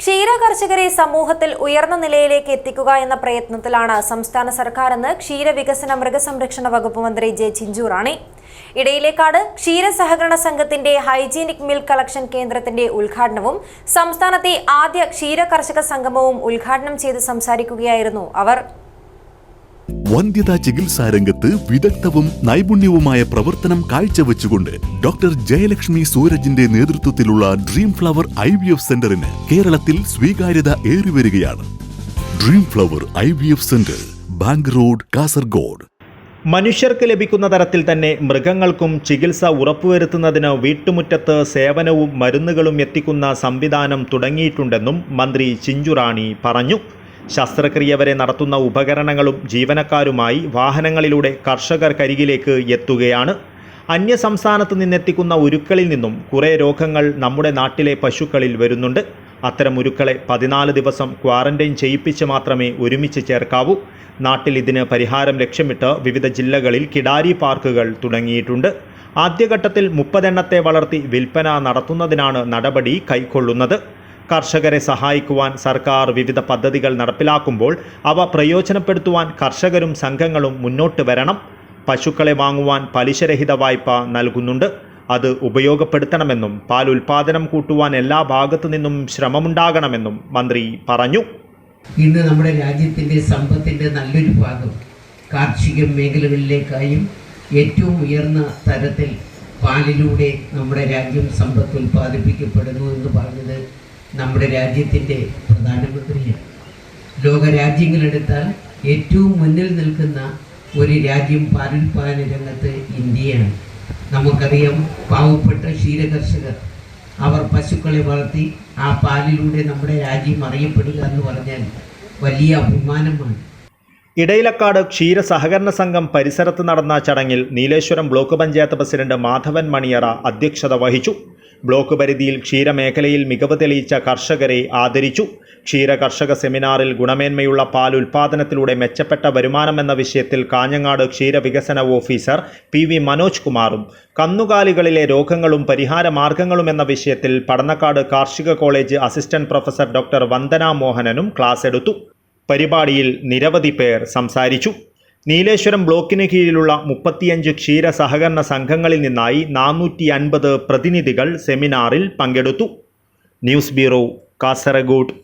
ക്ഷീര കർഷകരെ സമൂഹത്തിൽ ഉയർന്ന നിലയിലേക്ക് എത്തിക്കുക എന്ന പ്രയത്നത്തിലാണ് സംസ്ഥാന സർക്കാരെന്ന് ക്ഷീരവികസന മൃഗസംരക്ഷണ വകുപ്പ് മന്ത്രി ജെ ചിഞ്ചുറാണി. ഇടയിലേക്കാട് ക്ഷീര സഹകരണ സംഘത്തിന്റെ ഹൈജീനിക് മിൽക്ക് കളക്ഷൻ കേന്ദ്രത്തിന്റെ ഉദ്ഘാടനവും സംസ്ഥാനത്തെ ആദ്യ ക്ഷീര കർഷക സംഗമവും ഉദ്ഘാടനം ചെയ്ത് സംസാരിക്കുകയായിരുന്നു അവർ. വന്ധ്യതാ ചികിത്സാ രംഗത്ത് വിദഗ്ധവും നൈപുണ്യവുമായ പ്രവർത്തനം കാഴ്ചവെച്ചുകൊണ്ട് ഡോക്ടർ ജയലക്ഷ്മി സൂരജിന്റെ നേതൃത്വത്തിലുള്ള ഡ്രീം ഫ്ലവർ IVF സെന്ററിന് കേരളത്തിൽ സ്വീകാര്യത ഏറിവരികയാണ്. Dream flower IVF centre, bank road, Kasaragod. മനുഷ്യർക്ക് ലഭിക്കുന്ന തരത്തിൽ തന്നെ മൃഗങ്ങൾക്കും ചികിത്സ ഉറപ്പുവരുത്തുന്നതിന് വീട്ടുമുറ്റത്ത് സേവനവും മരുന്നുകളും എത്തിക്കുന്ന സംവിധാനം തുടങ്ങിയിട്ടുണ്ടെന്നും മന്ത്രി ചിഞ്ചുറാണി പറഞ്ഞു. ശസ്ത്രക്രിയ വരെ നടത്തുന്ന ഉപകരണങ്ങളും ജീവനക്കാരുമായി വാഹനങ്ങളിലൂടെ കർഷകർക്കരികിലേക്ക് എത്തുകയാണ്. അന്യസംസ്ഥാനത്ത് നിന്നെത്തിക്കുന്ന ഉരുക്കളിൽ നിന്നും കുറേ രോഗങ്ങൾ നമ്മുടെ നാട്ടിലെ പശുക്കളിൽ വരുന്നുണ്ട്. അത്തരം ഉരുക്കളെ 14 ദിവസം ക്വാറന്റൈൻ ചെയ്യിപ്പിച്ച് മാത്രമേ ഒരുമിച്ച് ചേർക്കാവൂ. നാട്ടിൽ ഇതിന് പരിഹാരം ലക്ഷ്യമിട്ട് വിവിധ ജില്ലകളിൽ കിടാരി പാർക്കുകൾ തുടങ്ങിയിട്ടുണ്ട്. ആദ്യഘട്ടത്തിൽ 30 എണ്ണത്തെ വളർത്തി വിൽപ്പന നടത്തുന്നതിനാണ് നടപടി കൈക്കൊള്ളുന്നത്. കർഷകരെ സഹായിക്കുവാൻ സർക്കാർ വിവിധ പദ്ധതികൾ നടപ്പിലാക്കുമ്പോൾ അവ പ്രയോജനപ്പെടുത്തുവാൻ കർഷകരും സംഘങ്ങളും മുന്നോട്ട് വരണം. പശുക്കളെ വാങ്ങുവാൻ പലിശരഹിത വായ്പ നൽകുന്നുണ്ട്. അത് ഉപയോഗപ്പെടുത്തണമെന്നും പാൽ ഉൽപാദനം കൂട്ടുവാൻ എല്ലാ ഭാഗത്തു നിന്നും ശ്രമമുണ്ടാകണമെന്നും മന്ത്രി പറഞ്ഞു. ഇന്ന് നമ്മുടെ രാജ്യത്തിൻ്റെ സമ്പത്തിൻ്റെ നല്ലൊരു ഭാഗം കാർഷിക മേഖലകളിലേക്കായും ഏറ്റവും ഉയർന്ന തരത്തിൽ പാലിലൂടെ നമ്മുടെ രാജ്യം സമ്പത്ത് ഉൽപ്പാദിപ്പിക്കപ്പെടുന്നു എന്ന് പറഞ്ഞത് നമ്മുടെ രാജ്യത്തിൻ്റെ പ്രധാനമന്ത്രിയാണ്. ലോകരാജ്യങ്ങളെടുത്താൽ ഏറ്റവും മുന്നിൽ നിൽക്കുന്ന ഒരു രാജ്യം പാലുൽപാദന രംഗത്ത് ഇന്ത്യയാണ്. നമുക്കറിയാം, പാവപ്പെട്ട ക്ഷീരകർഷകർ അവർ പശുക്കളെ വളർത്തി ആ പാലിലൂടെ നമ്മുടെ രാജ്യം അറിയപ്പെടുക എന്ന് പറഞ്ഞാൽ വലിയ അഭിമാനമാണ്. ഇടയിലക്കാട് ക്ഷീര സഹകരണ സംഘം പരിസരത്ത് നടന്ന ചടങ്ങിൽ നീലേശ്വരം ബ്ലോക്ക് പഞ്ചായത്ത് പ്രസിഡന്റ് മാധവൻ മണിയറ അധ്യക്ഷത വഹിച്ചു. ബ്ലോക്ക് പരിധിയിൽ ക്ഷീരമേഖലയിൽ മികവ് തെളിയിച്ച കർഷകരെ ആദരിച്ചു. ക്ഷീര കർഷക സെമിനാറിൽ ഗുണമേന്മയുള്ള പാൽ ഉൽപാദനത്തിലൂടെ മെച്ചപ്പെട്ട വരുമാനം എന്ന വിഷയത്തിൽ കാഞ്ഞങ്ങാട് ക്ഷീരവികസന ഓഫീസർ PV മനോജ് കുമാറും കന്നുകാലികളിലെ രോഗങ്ങളും പരിഹാര മാർഗങ്ങളും എന്ന വിഷയത്തിൽ പടന്നക്കാട് കാർഷിക college assistant professor doctor Vandana മോഹനനും ക്ലാസ് എടുത്തു. പരിപാടിയിൽ നിരവധി പേർ സംസാരിച്ചു. നീലേശ്വരം ബ്ലോക്കിന് കീഴിലുള്ള 35 ക്ഷീര സഹകരണ സംഘങ്ങളിൽ നിന്നായി 450 പ്രതിനിധികൾ സെമിനാറിൽ പങ്കെടുത്തു. News bureau, Kasaragod.